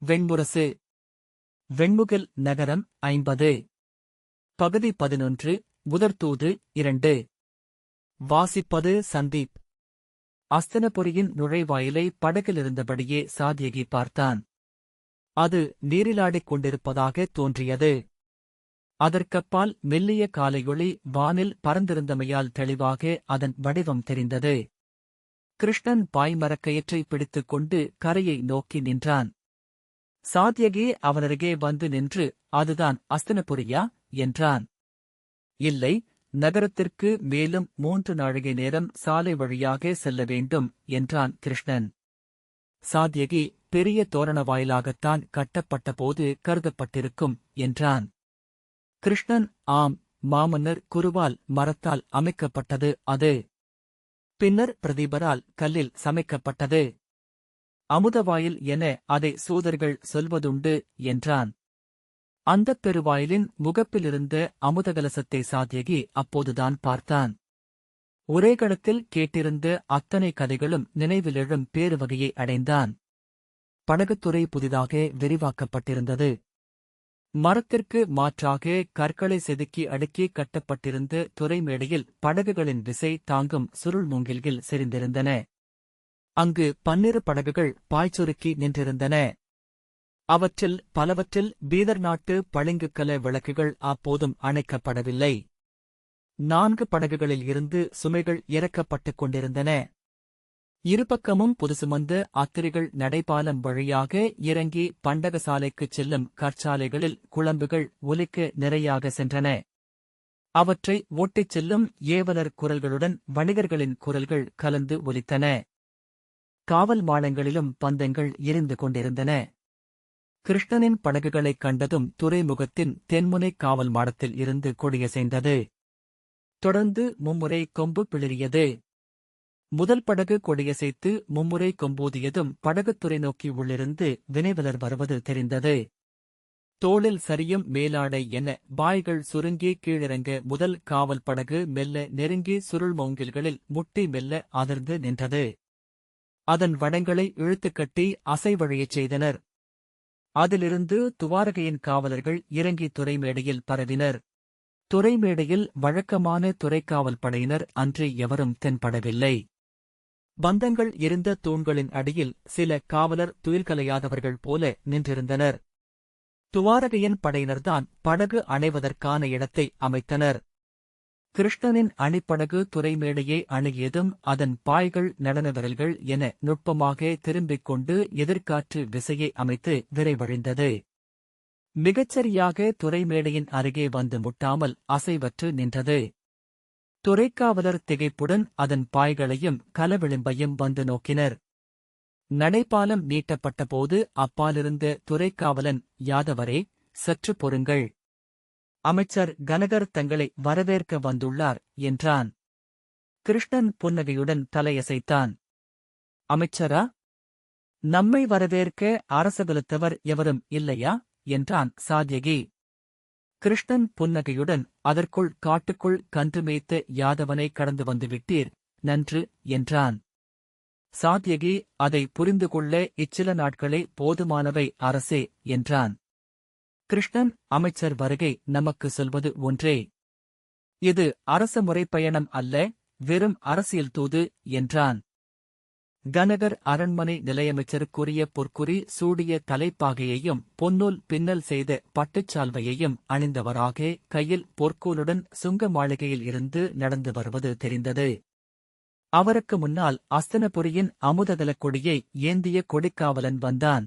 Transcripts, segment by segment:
வெண்முரசு. வெண்முகில் நகரம் 50. பகுதி 11. முதற்தூது 2. வாசிப்பது சந்தீப். அஸ்தினபுரியின் நுழைவாயிலை படகிலிருந்தபடியே சாத்யகி பார்த்தான். அது நீரிலாடிக் கொண்டிருப்பதாக தோன்றியது. அதற்கப்பால் மெல்லிய காலையொளி வானில் பறந்திருந்தமையால் தெளிவாக அதன் வடிவம் தெரிந்தது. கிருஷ்ணன் பாய்மரக்கயிற்றை பிடித்துக் கொண்டு கரையை நோக்கி நின்றான். சாத்யகி அவனருகே வந்து நின்று, அதுதான் அஸ்தினபுரியா என்றான். இல்லை, நகரத்திற்கு மேலும் 3 நாழிகை நேரம் சாலை வழியாக செல்ல வேண்டும் என்றான் கிருஷ்ணன். சாத்யகி, பெரிய தோரண வாயிலாகத்தான் கட்டப்பட்டபோது கருதப்பட்டிருக்கும் என்றான். கிருஷ்ணன், ஆம், மாமன்னர் குருவால் மரத்தால் அமைக்கப்பட்டது அது. பின்னர் பிரதீபரால் கல்லில் சமைக்கப்பட்டது. அமுதவாயில் என அதை சூதர்கள் சொல்வதுண்டு என்றான். அந்தப் பெருவாயிலின் முகப்பிலிருந்த அமுதகலசத்தை சாத்யகி அப்போதுதான் பார்த்தான். ஒரே கணத்தில் கேட்டிருந்த அத்தனை கதைகளும் நினைவிலெழும் பேருவகையை அடைந்தான். படகுத்துறை புதிதாக விரிவாக்கப்பட்டிருந்தது. மரத்திற்கு மாற்றாக கற்களை செதுக்கி அடுக்கி கட்டப்பட்டிருந்த துறைமேடையில் படகுகளின் விசை தாங்கும் சுருள் மூங்கில்கள் செறிந்திருந்தன. அங்கு 12 படகுகள் பாய்ச்சுருக்கி நின்றிருந்தன. அவற்றில் பலவற்றில் பீதர் நாட்டு பளிங்குக்கல விளக்குகள் அப்போதும் அணைக்கப்படவில்லை. 4 படகுகளில் இருந்து சுமைகள் இறக்கப்பட்டுக் கொண்டிருந்தன. இருபக்கமும் புதுசுமந்த அத்திரிகள் நடைபாலம் வழியாக இறங்கி பண்டகசாலைக்குச் செல்லும் கற்சாலைகளில் குழம்புகள் ஒலிக்க நிறையாக சென்றன. அவற்றை ஓட்டிச் செல்லும் ஏவலர் குரல்களுடன் வணிகர்களின் குரல்கள் கலந்து ஒலித்தன. காவல் மாடங்களிலும் பந்தங்கள் எரிந்து கொண்டிருந்தன. கிருஷ்ணனின் படகுகளைக் கண்டதும் துறைமுகத்தின் தென்முனை காவல் மாடத்தில் இருந்து கொடியசைந்தது. தொடர்ந்து மும்முறை கொம்பு பிளிரியது. முதல் படகு கொடியசைத்து மும்முறை கொம்பூதியதும் படகுத்துறை நோக்கி உள்ளிருந்து வினைவலர் வருவது தெரிந்தது. தோளில் சரியும் மேலாடை என பாய்கள் சுருங்கி கீழிறங்க முதல் காவல் படகு மெல்ல நெருங்கி சுருள் மூங்கில்களில் முட்டி மெல்ல அதிர்ந்து நின்றது. அதன் வடங்களை இழுத்துக்கட்டி அசைவழியச் செய்தனர். அதிலிருந்து துவாரகையின் காவலர்கள் இறங்கி துறைமேடையில் பரவினர். துறைமேடையில் வழக்கமான துறைக்காவல் படையினர் அன்று எவரும் தென்படவில்லை. பந்தங்கள் எரிந்த தூண்களின் அடியில் சில காவலர் துயில்கலையாதவர்கள் போல நின்றிருந்தனர். துவாரகையின் படையினர்தான் படகு அணைவதற்கான இடத்தை அமைத்தனர். கிருஷ்ணனின் அணிப்படகு துறைமேடையை அணுகியதும் அதன் பாய்கள் நடன விரல்கள் என நுட்பமாக திரும்பிக் கொண்டு எதிர்காற்று விசையை அமைத்து விரைவழிந்தது. மிகச்சரியாக துறைமேடையின் அருகே வந்து முட்டாமல் அசைவற்று நின்றது. துறைக்காவலர் திகைப்புடன் அதன் பாய்களையும் கலவிளிம்பையும் வந்து நோக்கினர். நடைபாலம் நீட்டப்பட்டபோது அப்பாலிருந்த துறைக்காவலன், யாதவரே, சற்று பொறுங்கள். அமைச்சர் கனகர் தங்களை வரவேற்க வந்துள்ளார் என்றான். கிருஷ்ணன் புன்னகையுடன் தலையசைத்தான். அமைச்சரா? நம்மை வரவேற்க அரசகுலத்தவர் எவரும் இல்லையா என்றான் சாத்யகி. கிருஷ்ணன் புன்னகையுடன், அதற்குள் காட்டுக்குள் கன்று மேய்த்த யாதவனை கடந்து வந்துவிட்டீர், நன்று என்றான். சாத்யகி, அதை புரிந்து கொள்ள இச்சில நாட்களே போதுமானவை அரசே என்றான். கிருஷ்ணன், அமைச்சர் வருகை நமக்கு சொல்வது ஒன்றே. இது அரச முறைப்பயணம் அல்ல, வெறும் அரசியல் தூது என்றான். கனகர் அரண்மனை நிலையமைச்சருக்குரிய பொற்குறி சூடிய தலைப்பாகையையும் பொன்னூல் பின்னல் செய்த பட்டுச்சால்வையையும் அணிந்தவராக கையில் பொற்கோலுடன் சுங்க மாளிகையில் இருந்து நடந்து வருவது தெரிந்தது. அவருக்கு முன்னால் அஸ்தினபுரியின் அமுதகலக் கொடியை ஏந்திய கொடிக்காவலன் வந்தான்.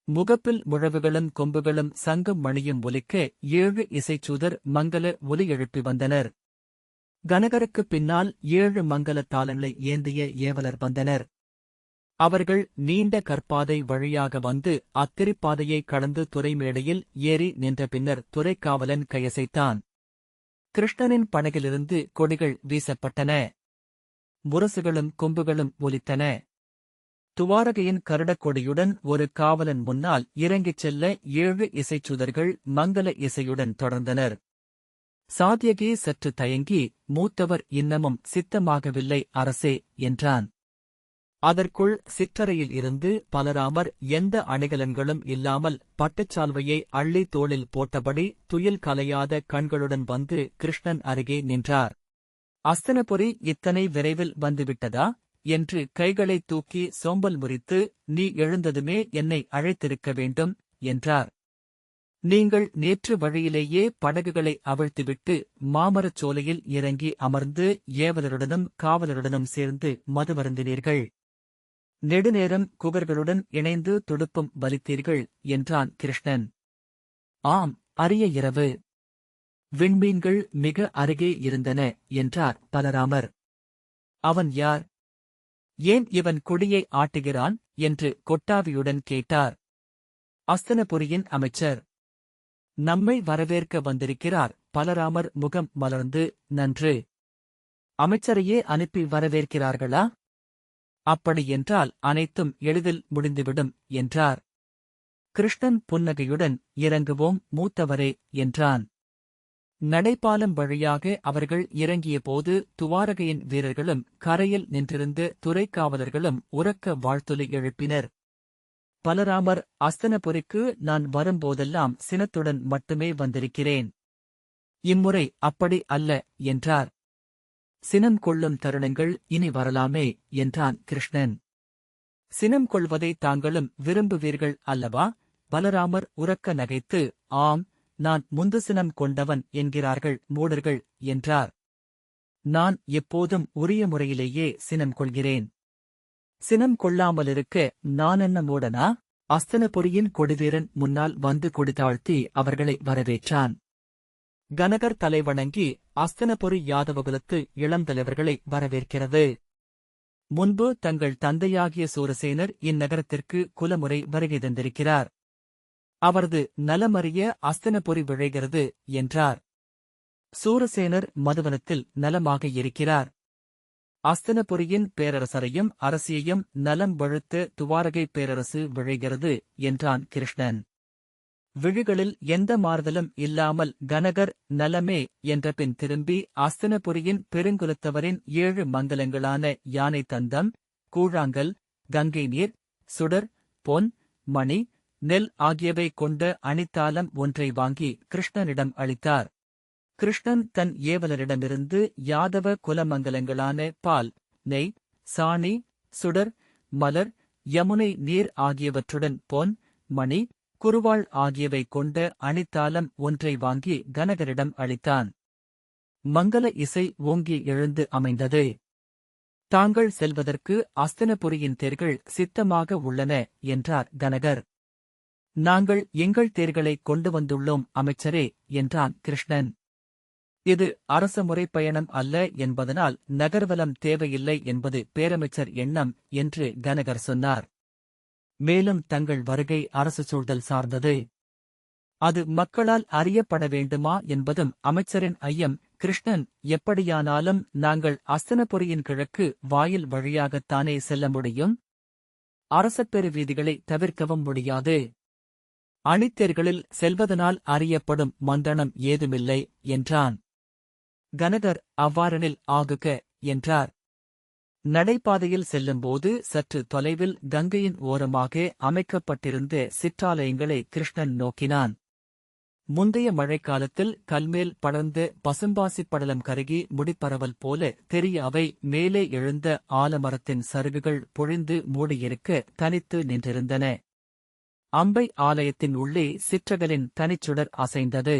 முகப்பில் முழவுகளும் கொம்புகளும் சங்கும் மணியும் ஒலிக்க 7 இசைச்சூதர் மங்கல ஒலி எழுப்பி வந்தனர். கனகருக்குப் பின்னால் 7 மங்கல தாளங்களை ஏந்திய ஏவலர் வந்தனர். அவர்கள் நீண்ட கற்பாதை வழியாக வந்து அத்திரிப்பாதையை கடந்து துறைமேடையில் ஏறி நின்ற பின்னர் துறைக்காவலன் கையசைத்தான். கிருஷ்ணனின் படகிலிருந்து கொடிகள் வீசப்பட்டன. முரசுகளும் கொம்புகளும் ஒலித்தன. துவாரகையின் கருடக்கொடியுடன் ஒரு காவலன் முன்னால் இறங்கிச் செல்ல 7 இசைச்சுதர்கள் மங்கல இசையுடன் தொடர்ந்தனர். சாத்யகி சற்று தயங்கி, மூத்தவர் இன்னமும் சித்தமாகவில்லை அரசே என்றான். அதற்குள் சிற்றறையில் இருந்து பலராமர் எந்த அணிகலன்களும் இல்லாமல் பட்டுச்சால்வையை அள்ளி தோளில் போட்டபடி துயில் கலையாத கண்களுடன் வந்து கிருஷ்ணன் அருகே நின்றார். அஸ்தினபுரி இத்தனை விரைவில் வந்துவிட்டதா என்று கைகளை தூக்கி சோம்பல் முறித்து, நீ எழுந்ததுமே என்னை அழைத்திருக்க வேண்டும் என்றார். நீங்கள் நேற்று வழியிலேயே படகுகளை அவிழ்த்துவிட்டு மாமரச் சோலையில் இறங்கி அமர்ந்து ஏவலருடனும் காவலருடனும் சேர்ந்து மதுவருந்தினீர்கள். நெடுநேரம் குகர்களுடன் இணைந்து துடுப்பும் வலித்தீர்கள் என்றான் கிருஷ்ணன். ஆம், அரிய இரவு. விண்மீன்கள் மிக அருகே இருந்தன என்றார் பலராமர். அவன் யார்? ஏன் இவன் கொடியை ஆட்டுகிறான் என்று கொட்டாவியுடன் கேட்டார். அஸ்தினபுரியின் அமைச்சர். நம்மை வரவேற்க வந்திருக்கிறார். பலராமர் முகம் மலர்ந்து, நன்று. அமைச்சரையே அனுப்பி வரவேற்கிறார்களா? அப்படியென்றால் அனைத்தும் எளிதில் முடிந்துவிடும் என்றார். கிருஷ்ணன் புன்னகையுடன், இறங்குவோம் மூத்தவரே என்றான். நடைபாலம் வழியாக அவர்கள் இறங்கியபோது துவாரகையின் வீரர்களும் கரையில் நின்றிருந்த துறைக்காவலர்களும் உரக்க வாழ்த்தொலி எழுப்பினர். பலராமர், அஸ்தினபுரிக்கு நான் வரும்போதெல்லாம் சினத்துடன் மட்டுமே வந்திருக்கிறேன். இம்முறை அப்படி அல்ல என்றார். சினம் கொள்ளும் தருணங்கள் இனி வரலாமே என்றான் கிருஷ்ணன். சினம் கொள்வதை தாங்களும் விரும்புவீர்கள் அல்லவா? பலராமர் உரக்க நகைத்து, ஆம், நான் முந்து சினம் கொண்டவன் என்கிறார்கள் மூடர்கள் என்றார். நான் எப்போதும் உரிய முறையிலேயே சினம் கொள்கிறேன். சினம் கொள்ளாமலிருக்க நானென்ன மூடனா? அஸ்தினபுரியின் கொடிவீரன் முன்னால் வந்து கொடிதாழ்த்தி அவர்களை வரவேற்றான். கனகர் தலைவணங்கி அஸ்தினபுரி யாதவகுலத்து இளந்தலைவர்களை வரவேற்கிறது. முன்பு தங்கள் தந்தையாகிய சூரசேனர் இந்நகரத்திற்கு குலமுறை வருகை தந்திருக்கிறார். அவரது நலமறிய அஸ்தினபுரி விழைகிறது என்றார். சூரசேனர் மதுவனத்தில் நலமாக இருக்கிறார். அஸ்தினபுரியின் பேரரசரையும் அரசியையும் நலம் வழுத்த துவாரகை பேரரசு விழைகிறது என்றான் கிருஷ்ணன். விழிகளில் எந்த மாறுதலும் இல்லாமல் கனகர் நலமே என்றபின் திரும்பி அஸ்தினபுரியின் பெருங்குலத்தவரின் 7 மங்கலங்களான யானை தந்தம், கூழாங்கல், கங்கை நீர், சுடர், பொன், மணி, நெல் ஆகியவை கொண்ட அணித்தாலம் ஒன்றை வாங்கி கிருஷ்ணனிடம் அளித்தார். கிருஷ்ணன் தன் ஏவலரிடமிருந்து யாதவ குலமங்கலங்களான பால், நெய், சாணி, சுடர், மலர், யமுனை நீர் ஆகியவற்றுடன் பொன், மணி, குருவாள் ஆகியவை கொண்ட அணித்தாலம் ஒன்றை வாங்கி கனகரிடம் அளித்தான். மங்கல இசை ஓங்கி எழுந்து அமைந்தது. தாங்கள் செல்வதற்கு அஸ்தினபுரியின் தேர்கள் சித்தமாக உள்ளன என்றார் கனகர். நாங்கள் எங்கள் தேர்களை கொண்டு வந்துள்ளோம் அமைச்சரே என்றான் கிருஷ்ணன். இது அரச முறைப்பயணம் அல்ல என்பதனால் நகர்வலம் தேவையில்லை என்பது பேரமைச்சர் எண்ணம் என்று கனகர் சொன்னார். மேலும் தங்கள் வருகை அரசு சூழல் சார்ந்தது. அது மக்களால் அறியப்பட வேண்டுமா என்பதும் அமைச்சரின் ஐயம். கிருஷ்ணன், எப்படியானாலும் நாங்கள் அஸ்தினபுரியின் கிழக்கு வாயில் வழியாகத்தானே செல்ல முடியும்? அரசப்பெரு வீதிகளை தவிர்க்கவும் முடியாது. அணித்தேர்களில் செல்வதனால் அறியப்படும் மந்தனம் ஏதுமில்லை என்றான். கனகர், அவ்வாறெனில் ஆகுக என்றார். நடைபாதையில் செல்லும்போது சற்று தொலைவில் கங்கையின் ஓரமாக அமைக்கப்பட்டிருந்த சிற்றாலயங்களை கிருஷ்ணன் நோக்கினான். முந்தைய மழைக்காலத்தில் கல்மேல் படர்ந்த பசும்பாசிப் படலம் கருகி முடிப்பரவல் போல தெரிய அவை மேலே எழுந்த ஆலமரத்தின் சருகுகள் பொழிந்து மூடியிருக்க தனித்து நின்றிருந்தன. அம்பை ஆலயத்தின் உள்ளே சிற்றகலின் தனிச்சுடர் அசைந்தது.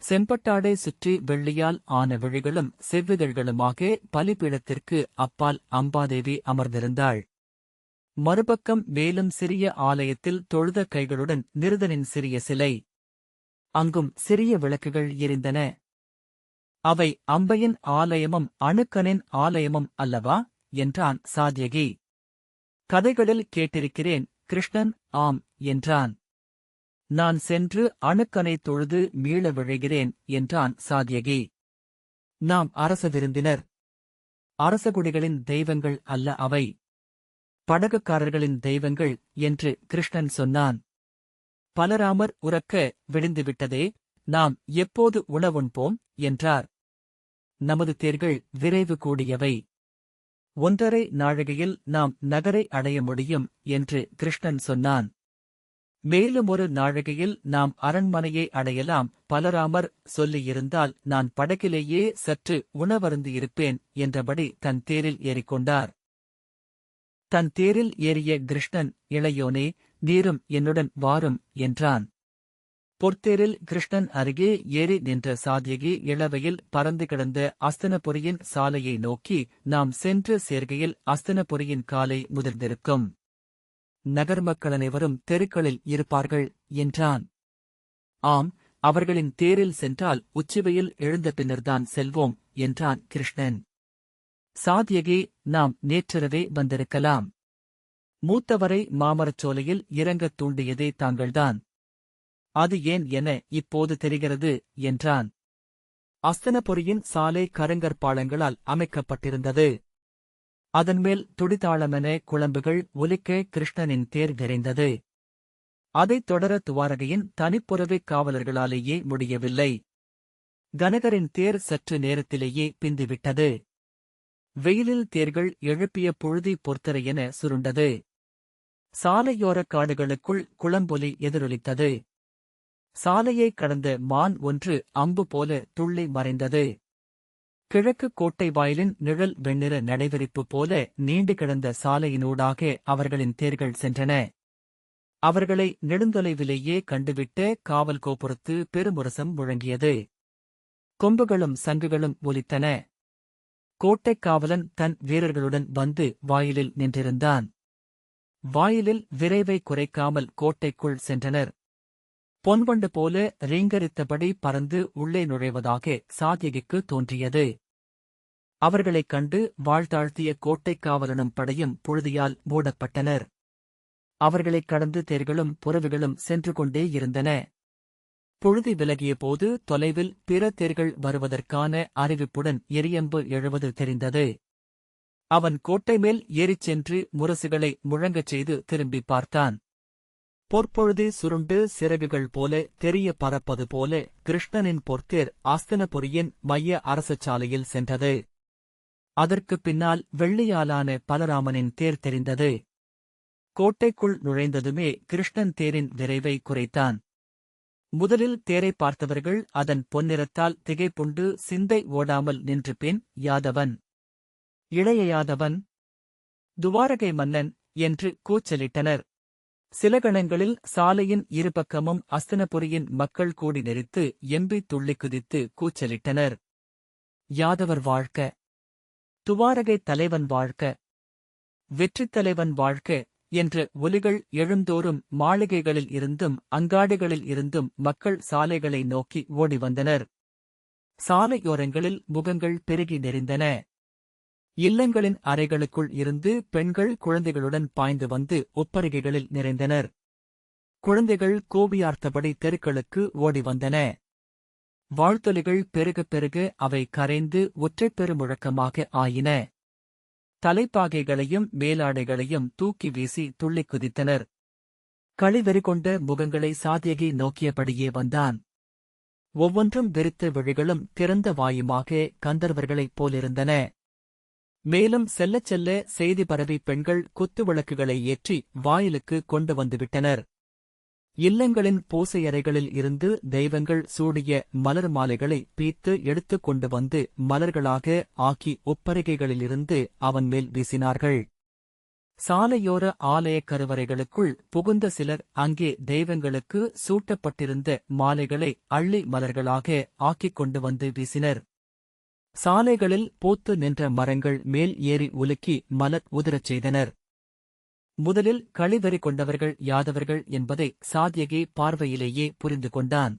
செம்பட்டாடை சுற்றி வெள்ளியால் ஆன விழிகளும் செவ்விதழ்களுமாக பலிபீடத்திற்கு அப்பால் அம்பாதேவி அமர்ந்திருந்தாள். மறுபக்கம் மேலும் சிறிய ஆலயத்தில் தொழுத கைகளுடன் நிருதனின் சிறிய சிலை. அங்கும் சிறிய விளக்குகள் எரிந்தன. அவை அம்பையின் ஆலயமும் அணுக்கனின் ஆலயமும் அல்லவா என்றான் சாத்யகி. கதைகளில் கேட்டிருக்கிறேன். கிருஷ்ணன் ஆம் என்றான். நான் சென்று அணுக்கனை தொழுது மீள விழைகிறேன் என்றான் சாத்யகி. நாம் அரச விருந்தினர். அரசகுடிகளின் தெய்வங்கள் அல்ல அவை. படகுக்காரர்களின் தெய்வங்கள் என்று கிருஷ்ணன் சொன்னான். பலராமர் உரக்க, விடிந்துவிட்டதே, நாம் எப்போது உணவுண்போம் என்றார். நமது தேர்கள் விரைவு கூடியவை. 1½ நாழிகையில் நாம் நகரை அடைய முடியும் என்று கிருஷ்ணன் சொன்னான். மேலும் 1 நாழிகையில் நாம் அரண்மனையை அடையலாம். பலராமர் சொல்லியிருந்தால் நான் படகிலேயே சற்று உணவருந்தியிருப்பேன் என்றபடி தன் தேரில் ஏறிக்கொண்டார். தன் தேரில் ஏறிய கிருஷ்ணன், இளையோனே, நீரும் என்னுடன் வாரும் என்றான். பொற்தேரில் கிருஷ்ணன் அருகே ஏறி நின்ற சாத்யகி இளவையில் பறந்து கிடந்த அஸ்தினபுரியின் சாலையை நோக்கி, நாம் சென்று சேர்கையில் அஸ்தினபுரியின் காலை முதிர்ந்திருக்கும். நகர் மக்கள் அனைவரும் தெருக்களில் இருப்பார்கள் என்றான். ஆம், அவர்களின் தேரில் சென்றால் உச்சிவையில் எழுந்த பின்னர்தான் செல்வோம் என்றான் கிருஷ்ணன். சாத்யகி, நாம் நேற்றிரவே வந்திருக்கலாம். மூத்தவரை மாமரச்சோலையில் இறங்கத் தூண்டியதே தாங்கள்தான். அது ஏன் என இப்போது தெரிகிறது என்றான். அஸ்தினபுரியின் சாலை கருங்கற்பாளங்களால் அமைக்கப்பட்டிருந்தது. அதன்மேல் துடிதாளமென குளம்புகள் ஒலிக்க கிருஷ்ணனின் தேர் விரைந்தது. அதைத் தொடர துவாரகையின் தனிப்புறவைக் காவலர்களாலேயே முடியவில்லை. கனகரின் தேர் சற்று நேரத்திலேயே பிந்துவிட்டது. வெயிலில் தேர்கள் எழுப்பிய புழுதி பொர்த்தரையென சுருண்டது. சாலையோரக் காடுகளுக்குள் குளம்பொலி எதிரொலித்தது. சாலையைக் கடந்த மான் ஒன்று அம்பு போல துள்ளி மறைந்தது. கிழக்கு கோட்டை வாயிலின் நிழல் வெண்ணிற நடைவிரிப்பு போல நீண்டு கிடந்த சாலையினூடாக அவர்களின் தேர்கள் சென்றன. அவர்களை நெடுந்தொலைவிலேயே கண்டுவிட்ட காவல் கோபுரத்து பெருமுரசம் முழங்கியது. கொம்புகளும் சங்குகளும் ஒலித்தன. கோட்டைக் காவலன் தன் வீரர்களுடன் வந்து வாயிலில் நின்றிருந்தான். வாயிலில் விரைவை குறைக்காமல் கோட்டைக்குள் சென்றனர். பொன்வண்டு போல ரீங்கரித்தபடி பறந்து உள்ளே நுழைவதாக சாத்யகிக்கு தோன்றியது. அவர்களைக் கண்டு வாழ்த்தாழ்த்திய கோட்டைக் காவலனும் படையும் புழுதியால் மூடப்பட்டனர். அவர்களைக் கடந்து தேர்களும் புறவிகளும் சென்று கொண்டே இருந்தன. புழுதி விலகிய போது தொலைவில் பிற தேர்கள் வருவதற்கான அறிவிப்புடன் எரியம்பு எழுவது தெரிந்தது. அவன் கோட்டை மேல் ஏறிச் சென்று முரசுகளை முழங்கச் செய்து திரும்பி பார்த்தான். பொற்பொழுதி சுருண்டு சிறகுகள் போல தெரிய பறப்பது போல கிருஷ்ணனின் பொற்தேர் அஸ்தினபுரியின் மைய அரசசாலையில் சென்றது. அதற்குப் பின்னால் வெள்ளியாலான பலராமனின் தேர் தெரிந்தது. கோட்டைக்குள் நுழைந்ததுமே கிருஷ்ணன் தேரின் விரைவை குறைத்தான். முதலில் தேரைப் பார்த்தவர்கள் அதன் பொன்னிறத்தால் திகைப்புண்டு சிந்தை ஓடாமல் நின்று பின், யாதவன், இளைய யாதவன், துவாரகை மன்னன் என்று கூச்சலிட்டனர். சில கணங்களில் சாலையின் இருபக்கமும் அஸ்தினபுரியின் மக்கள் கூடி நெறித்து எம்பி துள்ளி குதித்து கூச்சலிட்டனர். யாதவர் வாழ்க! துவாரகை தலைவன் வாழ்க! வெற்றித் தலைவன் வாழ்க! என்ற ஒலிகள் எழுந்தோறும் மாளிகைகளில் இருந்தும் அங்காடிகளில் இருந்தும் மக்கள் சாலைகளை நோக்கி ஓடி வந்தனர். சாலையோரங்களில் முகங்கள் பெருகி நெறிந்தன. இல்லங்களின் அறைகளுக்குள் இருந்து பெண்கள் குழந்தைகளுடன் பாய்ந்து வந்து ஒப்பரிகைகளில் நிறைந்தனர். குழந்தைகள் கூவியார்த்தபடி தெருக்களுக்கு ஓடி வந்தன. வாழ்த்தொலிகள் பெருக பெருக அவை கரைந்து ஒற்றைப் பெருமுழக்கமாக ஆயின. தலைப்பாகைகளையும் மேலாடைகளையும் தூக்கி வீசி துள்ளிக் குதித்தனர். களிவெறி கொண்ட முகங்களை சாத்யகி நோக்கியபடியே வந்தான். ஒவ்வொன்றும் வெறித்த விழிகளும் திறந்த வாயுமாக கந்தர்வர்களைப் போலிருந்தன. மேலும் செல்லச் செல்ல செய்தி பரவி பெண்கள் குத்துவிளக்குகளை ஏற்றி வாயிலுக்கு கொண்டு வந்துவிட்டனர். இல்லங்களின் பூசையறைகளில் இருந்து தெய்வங்கள் சூடிய மலர் மாலைகளை பீத்து எடுத்துக் கொண்டு வந்து மலர்களாக ஆக்கி ஒப்பரிகைகளிலிருந்து அவன் மேல் வீசினார்கள். சாலையோர ஆலயக் கருவறைகளுக்குள் புகுந்த சிலர் அங்கே தெய்வங்களுக்கு சூட்டப்பட்டிருந்த மாலைகளை அள்ளி மலர்களாக ஆக்கிக் கொண்டு வந்து வீசினர். சாலைகளில் பூத்து நின்ற மரங்கள் மேல் ஏறி உலுக்கி மலர் உதிரச் செய்தனர். முதலில் களிவெறி கொண்டவர்கள் யாதவர்கள் என்பதை சாத்யகி பார்வையிலேயே புரிந்து கொண்டான்.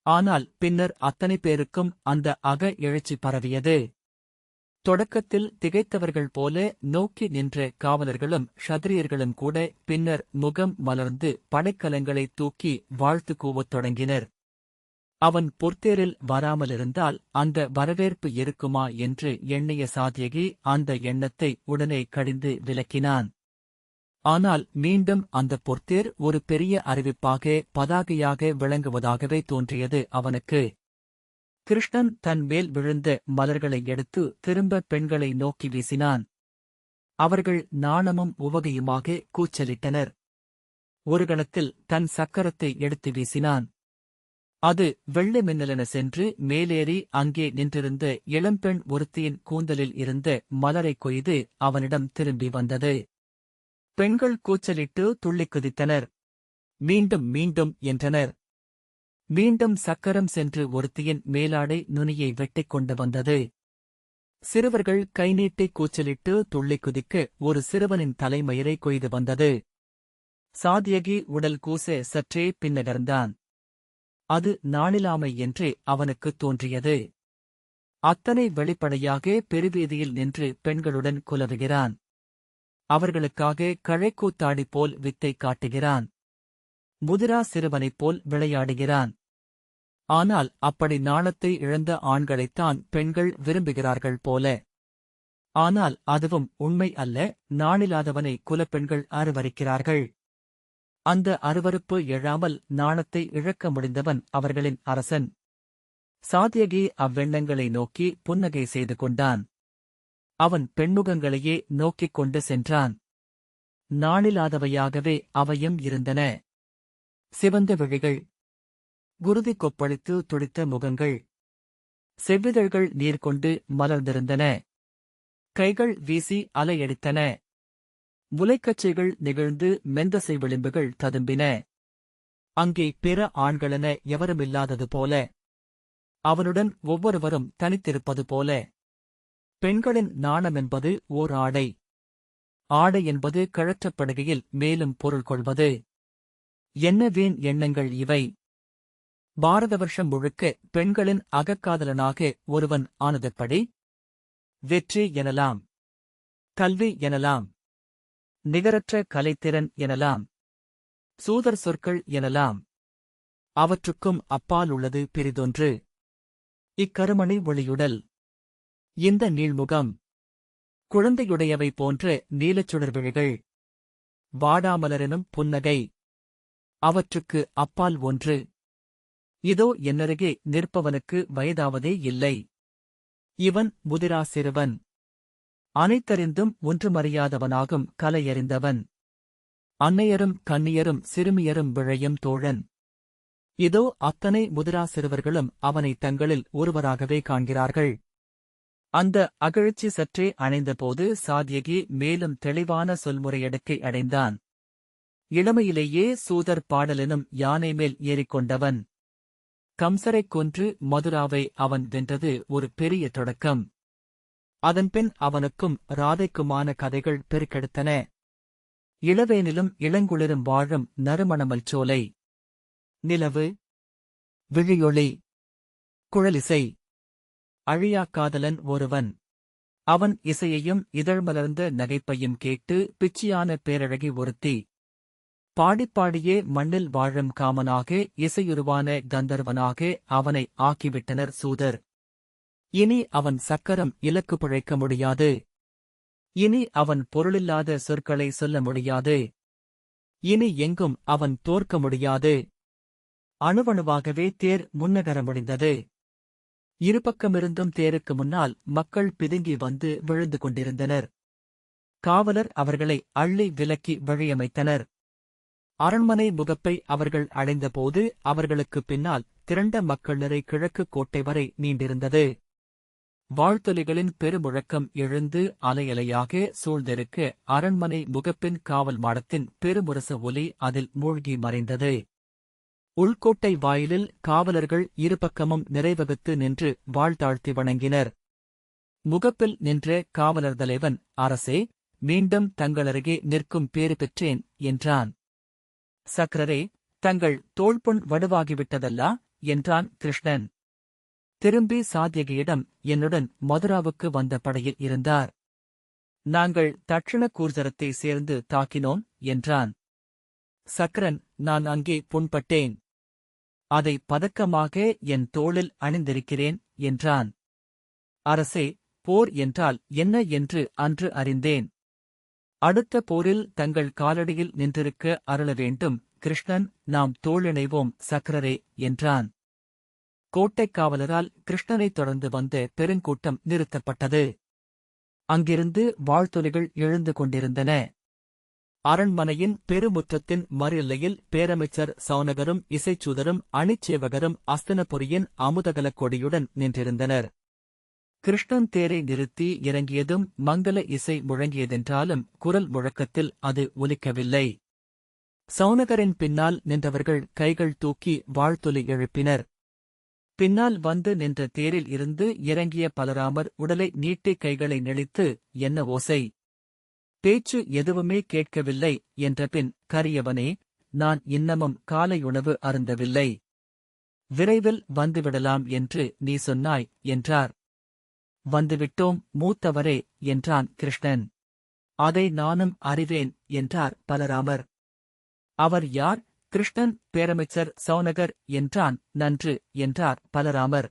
ஆனால் பின்னர் அத்தனை பேருக்கும் அந்த அக எழுச்சி பரவியது. தொடக்கத்தில் திகைத்தவர்கள் போல நோக்கி நின்ற காவலர்களும் க்ஷத்திரியர்களும் கூட பின்னர் முகம் மலர்ந்து படைக்கலங்களை தூக்கி வாழ்த்து கூவத் தொடங்கினர். அவன் பொற்தேரில் வராமலிருந்தால் அந்த வரவேற்பு இருக்குமா என்று எண்ணிய சாத்யகி அந்த எண்ணத்தை உடனே கடிந்து விலக்கினான். ஆனால் மீண்டும் அந்த பொற்தேர் ஒரு பெரிய அறிவிப்பாக பதாகையாக விளங்குவதாகவே தோன்றியது அவனுக்கு. கிருஷ்ணன் தன் மேல் விழுந்த மலர்களை எடுத்து திரும்ப பெண்களை நோக்கி வீசினான். அவர்கள் நாணமும் உவகையுமாக கூச்சலிட்டனர். ஒரு கணத்தில் தன் சக்கரத்தை எடுத்து வீசினான். அது வெள்ளை மின்னலென சென்று மேலேறி அங்கே நின்றிருந்த இளம்பெண் ஒருத்தியின் கூந்தலில் இருந்த மலரைக் கொய்து அவனிடம் திரும்பி வந்தது. பெண்கள் கூச்சலிட்டு துள்ளிக் குதித்தனர். மீண்டும் மீண்டும் என்றனர். மீண்டும் சக்கரம் சென்று ஒருத்தியின் மேலாடை நுனியை வெட்டிக் கொண்டு வந்தது. சிறுவர்கள் கைநீட்டி கூச்சலிட்டு துள்ளிக் குதிக்க ஒரு சிறுவனின் தலைமயிரை கொய்து வந்தது. சாத்யகி உடல் கூச சற்றே பின்னகர்ந்தான். அது நாணிலாமை என்றே அவனுக்குத் தோன்றியது. அத்தனை வெளிப்படையாக பெருவீதியில் நின்று பெண்களுடன் குலவுகிறான். அவர்களுக்காக கழைக்கூத்தாடி போல் வித்தை காட்டுகிறான். முதிரா சிறுவனைப் போல் விளையாடுகிறான். ஆனால் அப்படி நாணத்தை இழந்த ஆண்களைத்தான் பெண்கள் விரும்புகிறார்கள் போல. ஆனால் அதுவும் உண்மை அல்ல. நாணிலாதவனை குலப்பெண்கள் அருவருக்கிறார்கள். அந்த அருவருப்பு எழாமல் நாணத்தை இழக்க முடிந்தவன் அவர்களின் அரசன். சாத்யகி அவ்வெண்ணங்களை நோக்கி புன்னகை செய்து கொண்டான். அவன் பெண்முகங்களையே நோக்கிக் கொண்டு சென்றான். நாணிலாதவையாகவே அவையும் இருந்தன. சிவந்த விழிகள், குருதி கொப்பளித்து துடித்த முகங்கள், செவ்விதழ்கள் நீர்கொண்டு மலர்ந்திருந்தன. கைகள் வீசி அலையடித்தன. முலைக்கச்சைகள் நெகிழ்ந்து மெந்தசை விளிம்புகள் ததும்பின. அங்கே பிற ஆண்களென எவருமில்லாதது போல. அவனுடன் ஒவ்வொருவரும் தனித்திருப்பது போல. பெண்களின் நாணமென்பது ஓர் ஆடை. ஆடை என்பது கழற்றப்படுகையில் மேலும் பொருள் கொள்வது. என்ன வீண் எண்ணங்கள் இவை! பாரத வருஷம் முழுக்க பெண்களின் அகக்காதலனாக ஒருவன் ஆனதெப்படி? வெற்றி எனலாம், கல்வி எனலாம், நிகரற்ற கலைத்திறன் எனலாம், சூதர் சொற்கள் எனலாம். அவற்றுக்கும் அப்பால் உள்ளது பிறிதொன்று. இக்கருமணி ஒளியுடல், இந்த நீள்முகம், குழந்தையுடையவை போன்ற நீலச்சுடர் விழிகள், வாடாமலரெனும் புன்னகை. அவற்றுக்கு அப்பால் ஒன்று. இதோ என்னருகே நிற்பவனுக்கு வயதாவதே இல்லை. இவன் முதிரா சிறுவன். அனைத்தறிந்தும் ஒன்றுமறியாதவனாகும் கலையறிந்தவன். அன்னையரும் கன்னியரும் சிறுமியரும் விழையும் தோழன். இதோ அத்தனை முதிரா சிறுவர்களும் அவனை தங்களில் ஒருவராகவே காண்கிறார்கள். அந்த அகழ்ச்சி சற்றே அணைந்தபோது சாத்யகி மேலும் தெளிவான சொல்முறையடுக்கை அடைந்தான். இளமையிலேயே சூதர் பாடலெனும் யானை மேல் ஏறிக்கொண்டவன். கம்சரைக் கொன்று மதுராவை அவன் வென்றது ஒரு பெரிய தொடக்கம். அதன்பின் அவனுக்கும் ராதைக்குமான கதைகள் பெருக்கெடுத்தன. இளவேனிலும் இளங்குளிரும் வாழும் நறுமணமல் சோலை. நிலவு, விழியொளி, குழலிசை. அழியாக் காதலன் ஒருவன். அவன் இசையையும் இதழ்மலர்ந்த நகைப்பையும் கேட்டு பிச்சியான பேரழகி ஒருத்தி. பாடிப்பாடியே மண்ணில் வாழும் காமனாக இசையுருவான கந்தர்வனாக அவனை ஆக்கிவிட்டனர் சூதர். இனி அவன் சக்கரம் இலக்கு பிழைக்க முடியாது. இனி அவன் பொருளில்லாத சொற்களை சொல்ல முடியாது. இனி எங்கும் அவன் தோற்க முடியாது. அணுவணுவாகவே தேர் முன்னகர முடிந்தது. இருபக்கமிருந்தும் தேருக்கு முன்னால் மக்கள் பிதுங்கி வந்து விழுந்து கொண்டிருந்தனர். காவலர் அவர்களை அள்ளி விலக்கி வழியமைத்தனர். அரண்மனை முகப்பை அவர்கள் அடைந்தபோது அவர்களுக்குப் பின்னால் திரண்ட மக்கள் நிறை கிழக்கு கோட்டை வரை நீண்டிருந்தது. வாழ்த்தொலிகளின் பெருமுழக்கம் எழுந்து அலையலையாக சூழ்ந்திருக்க அரண்மனை முகப்பின் காவல் மாடத்தின் பெருமுரச ஒலி அதில் மூழ்கி மறைந்தது. உள்கோட்டை வாயிலில் காவலர்கள் இருபக்கமும் நிறைவகுத்து நின்று வாழ்த்தாழ்த்தி வணங்கினர். முகப்பில் நின்ற காவலர் தலைவன், அரசே, மீண்டும் தங்களருகே நிற்கும் பேறு பெற்றேன் என்றான். சக்கரரே, தங்கள் தோள்பொன் வடுவாகிவிட்டதல்லா என்றான் கிருஷ்ணன். திரும்பி சாத்யகியிடம், என்னுடன் மதுராவுக்கு வந்த படையில் இருந்தார். நாங்கள் தட்சிண கூர்சரத்தை சேர்ந்து தாக்கினோம் என்றான். சக்கரன், நான் அங்கே புண்பட்டேன். அதை பதக்கமாக என் தோளில் அணிந்திருக்கிறேன் என்றான். அரசே, போர் என்றால் என்ன என்று அன்று அறிந்தேன். அடுத்த போரில் தங்கள் காலடியில் நின்றிருக்க அருள வேண்டும் கிருஷ்ணன், நாம் தோளிணைவோம் சக்கரரே என்றான். கோட்டைக் காவலரால் கிருஷ்ணனைத் தொடர்ந்து வந்த பெருங்கூட்டம் நிறுத்தப்பட்டது. அங்கிருந்து வாழ்த்துளிகள் எழுந்து கொண்டிருந்தன. அரண்மனையின் பெருமுற்றத்தின் மறுஎல்லையில் பேரமைச்சர் சௌனகரும் இசைச்சூதரும் அணிச்சேவகரும் அஸ்தினபுரியின் அமுதகலக் கொடியுடன் நின்றிருந்தனர். கிருஷ்ணன் தேரை நிறுத்தி இறங்கியதும் மங்கள இசை முழங்கியதென்றாலும் குரல் முழக்கத்தில் அது ஒலிக்கவில்லை. சௌனகரின் பின்னால் நின்றவர்கள் கைகள் தூக்கி வாழ்த்தொலி எழுப்பினர். பின்னால் வந்து நின்ற தேரில் இருந்து இறங்கிய பலராமர் உடலை நீட்டி கைகளை நெளித்து, என்ன ஓசை? பேச்சு எதுவுமே கேட்கவில்லை என்றபின், கரியவனே, நான் இன்னமும் காலையுணவு அருந்தவில்லை. விரைவில் வந்துவிடலாம் என்று நீ சொன்னாய் என்றார். வந்துவிட்டோம் மூத்தவரே என்றான் கிருஷ்ணன். அதை நானும் அறிவேன் என்றார் பலராமர். அவர் யார்? கிருஷ்ணன் பேரமைச்சர் சௌனகர் என்றான். நன்று என்றார் பலராமர்.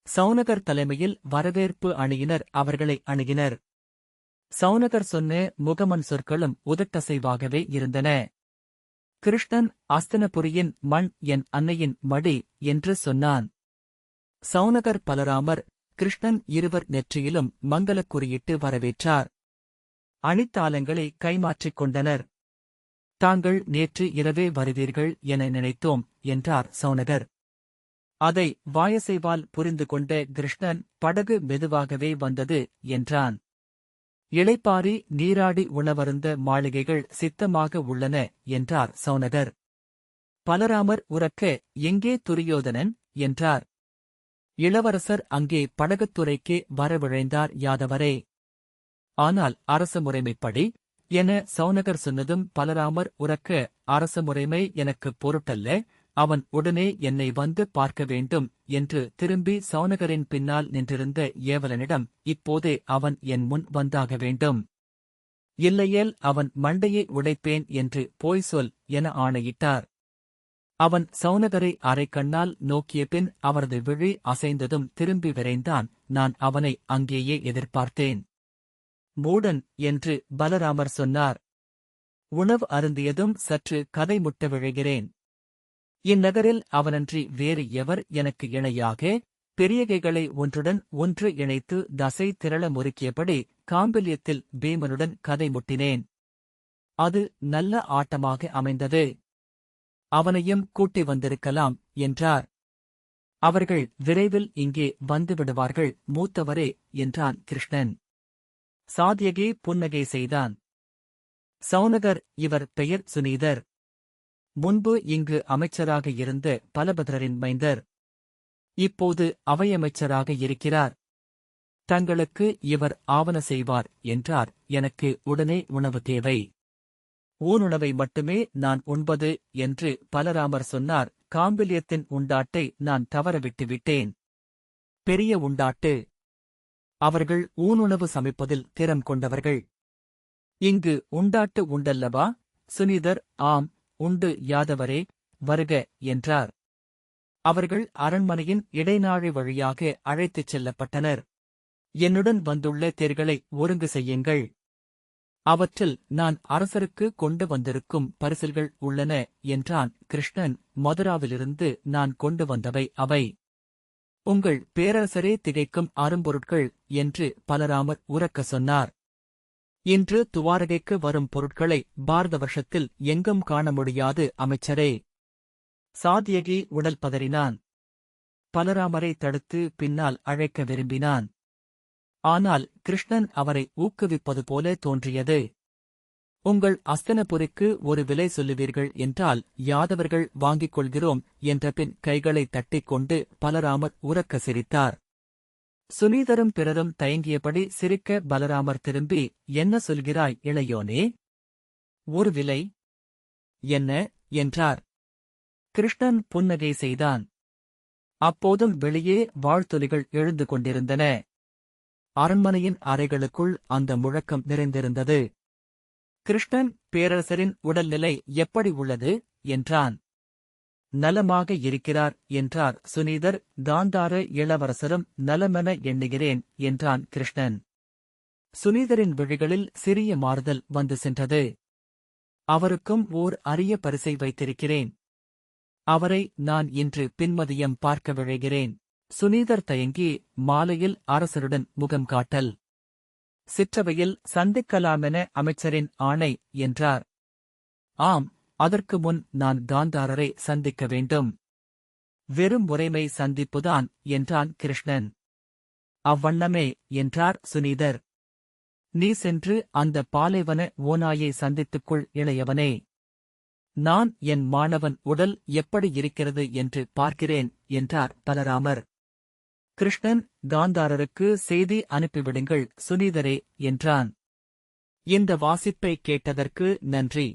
சௌனகர் தலைமையில் வரவேற்பு அணியினர் அவர்களை அணுகினர். சௌனகர் சொன்ன முகமன் சொற்களும் உதட்டசைவாகவே இருந்தன. கிருஷ்ணன் அஸ்தினபுரியின் மண் என் அன்னையின் மடி என்று சொன்னான். சௌனகர் பலராமர் கிருஷ்ணன் இருவர் நெற்றியிலும் மங்களக் குறியிட்டு வரவேற்றார். அணித்தாளங்களை கைமாற்றிக் கொண்டனர். தாங்கள் நேற்று இரவே வருவீர்கள் என நினைத்தோம் என்றார் சௌனகர். அதை வாயசைவால் புரிந்து கொண்ட கிருஷ்ணன், படகு மெதுவாகவே வந்தது என்றான். இளைப்பாரி நீராடி உணவருந்த மாளிகைகள் சித்தமாக உள்ளன என்றார் சௌனகர். பலராமர் உரக்க, எங்கே துரியோதனன் என்றார். இளவரசர் அங்கே படகுத்துறைக்கே வரவிழைந்தார் யாதவரே. ஆனால் அரச முறைமைப்படி என சௌனகர் சொன்னதும் பலராமர் உரக்க, அரச முறைமை எனக்குப் பொருட்டல்ல, அவன் உடனே என்னை வந்து பார்க்க வேண்டும் என்று திரும்பி சௌனகரின் பின்னால் நின்றிருந்த ஏவலனிடம், இப்போதே அவன் என் முன் வந்தாக வேண்டும். இல்லையேல் அவன் மண்டையை உடைப்பேன் என்று போய் சொல் என ஆணையிட்டார். அவன் சௌனகரை அரைக்கண்ணால் நோக்கியபின் அவரது விழி அசைந்ததும் திரும்பி விரைந்தான். நான் அவனை அங்கேயே எதிர்பார்த்தேன். மூடன் என்று பலராமர் சொன்னார். உணவு அருந்தியதும் சற்று கதை முட்ட விழைகிறேன். இந்நகரில் அவனன்றி வேறு எவர் எனக்கு இணையாக பெரியகைகளை ஒன்றுடன் ஒன்று இணைத்து தசை திரள முறுக்கியபடி காம்பில்யத்தில் பீமனுடன் கதை முட்டினேன். அது நல்ல ஆட்டமாக அமைந்தது. அவனையும் கூட்டி வந்திருக்கலாம் என்றார். அவர்கள் விரைவில் இங்கே வந்துவிடுவார்கள் மூத்தவரே என்றான் கிருஷ்ணன். சாத்யகி புன்னகை செய்தான். சௌனகர், இவர் பெயர் சுனீதர். முன்பு இங்கு அமைச்சராக இருந்த பலபத்ரரின் மைந்தர். இப்போது அவையமைச்சராக இருக்கிறார். தங்களுக்கு இவர் ஆவன செய்வார் என்றார். எனக்கு உடனே உணவு தேவை. ஊனுணவை மட்டுமே நான் உண்பது என்று பலராமர் சொன்னார். காம்பில்யத்தின் உண்டாட்டை நான் தவறவிட்டு விட்டேன். பெரிய உண்டாட்டு. அவர்கள் ஊனுணவு சமைப்பதில் திறம் கொண்டவர்கள். இங்கு உண்டாட்டு உண்டல்லவா? சுனீதர், ஆம், உண்டு யாதவரே, வருக என்றார். அவர்கள் அரண்மனையின் இடைநாழி வழியாக அழைத்துச் செல்லப்பட்டனர். என்னுடன் வந்துள்ள தேர்களை ஒருங்கு செய்யுங்கள். அவற்றில் நான் அரசருக்கு கொண்டு வந்திருக்கும் பரிசில்கள் உள்ளன என்றான் கிருஷ்ணன். மதுராவிலிருந்து நான் கொண்டு வந்தவை அவை. உங்கள் பேரரசரே திகைக்கும் அரும்பொருட்கள் என்று பலராமர் உரக்க சொன்னார். இன்று துவாரகைக்கு வரும் பொருட்களை பாரத வருஷத்தில் எங்கும் காண முடியாது அமைச்சரே. சாத்யகி உடல் பதறினான். பலராமரை தடுத்து பின்னால் அழைக்க விரும்பினான். ஆனால் கிருஷ்ணன் அவரை ஊக்குவிப்பது போல தோன்றியது. உங்கள் அஸ்தினபுரிக்கு ஒரு விலை சொல்லுவீர்கள் என்றால் யாதவர்கள் வாங்கிக் கொள்கிறோம் என்றபின் கைகளை தட்டிக் கொண்டு பலராமர் உரக்க சிரித்தார். சுனீதரும் பிறரும் தயங்கியபடி சிரிக்க பலராமர் திரும்பி, என்ன சொல்கிறாய் இளையோனே? ஒரு விலை? என்ன என்றார். கிருஷ்ணன் புன்னகை செய்தான். அப்போதும் வெளியே வாழ்த்தொலிகள் எழுந்து கொண்டிருந்தன. அரண்மனையின் அறைகளுக்குள் அந்த முழக்கம் நிறைந்திருந்தது. கிருஷ்ணன், பேரரசரின் உடல்நிலை எப்படி உள்ளது என்றான். நலமாக இருக்கிறார் என்றார் சுனீதர். காந்தார இளவரசரும் நலமென எண்ணுகிறேன் என்றான் கிருஷ்ணன். சுனீதரின் விழிகளில் சிறிய மாறுதல் வந்து சென்றது. அவருக்கும் ஓர் அரிய பரிசை வைத்திருக்கிறேன். அவரை நான் இன்று பின்மதியம் பார்க்க விழைகிறேன். சுனீதர் தயங்கி, மாலையில் அரசருடன் முகம் காட்டல். சிற்றவையில் சந்திக்கலாமென அமைச்சரின் ஆணை என்றார். ஆம், அதற்கு முன் நான் காந்தாரரை சந்திக்க வேண்டும். வெறும் முறைமை சந்திப்புதான் என்றான் கிருஷ்ணன். அவ்வண்ணமே என்றார் சுனீதர். நீ சென்று அந்த பாலைவன ஓநாயை சந்தித்துக்குள் இளையவனே. நான் என் மாணவன் உடல் எப்படி இருக்கிறது என்று பார்க்கிறேன் என்றார் பலராமர். கிருஷ்ணன் காந்தாரருக்கு செய்தி அனுப்பிவிடுங்கள் சுனீதரே என்றான். இந்த வாசிப்பை கேட்டதற்கு நன்றி.